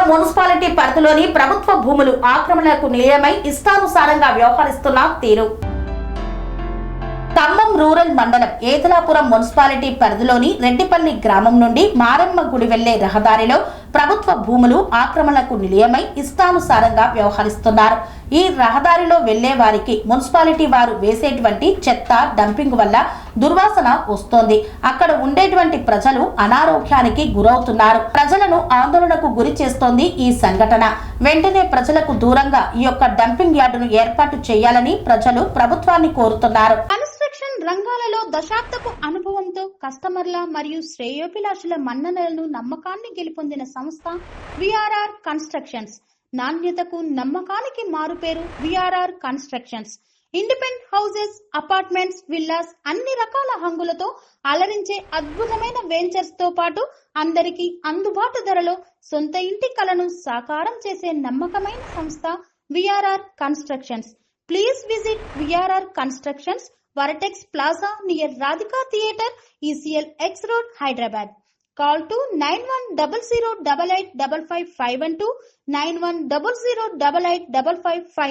Municipality పరిధిలోని ప్రభుత్వ భూములు ఆక్రమణలకు నిలయమై ఇష్టానుసారంగా వ్యవహరిస్తున్న తీరు. ఖమ్మం రూరల్ మండలం ఏతలాపురం మున్సిపాలిటీ పరిధిలోని రెడ్డిపల్లి గ్రామం నుండి మారమ్మ గుడి వెళ్లే రహదారిలో ప్రభుత్వ భూములు ఆక్రమణకు నిలయమై ఇష్టానుసారంగా వ్యవహరిస్తున్నారు. ఈ రహదారిలో వెళ్లే వారికి మున్సిపాలిటీ వారు వేసేటువంటి చెత్త డంపింగ్ వల్ల దుర్వాసన వస్తోంది. అక్కడ ఉండేటువంటి ప్రజలు అనారోగ్యానికి గురవుతున్నారు. ప్రజలను ఆందోళనకు గురి చేస్తోంది ఈ సంఘటన. వెంటనే ప్రజలకు దూరంగా ఈ యొక్క డంపింగ్ యార్డును ఏర్పాటు చేయాలని ప్రజలు ప్రభుత్వాన్ని కోరుతున్నారు. రంగాలలో దశాబ్దపు అనుభవంతో కస్టమర్ల మరియు శ్రేయోభిలాషుల మన్ననలను నమ్మకాన్ని గెలుపొందిన సంస్థ విఆర్ఆర్ కన్స్ట్రక్షన్స్. నాణ్యతకు నమ్మకానికి మారుపేరు VRR constructions. Independent houses, apartments, villas అన్ని రకాల హంగులతో అలరించే అద్భుతమైన వెంచర్స్ తో పాటు అందరికీ అందుబాటు ధరలో సొంత ఇంటి కలను సాకారం చేసే నమ్మకమైన సంస్థ VRR constructions. Please visit VRR constructions, Varatex Plaza near Radhika Theatre, ECL X Road, Hyderabad. Call to 910088555512, 9100885555.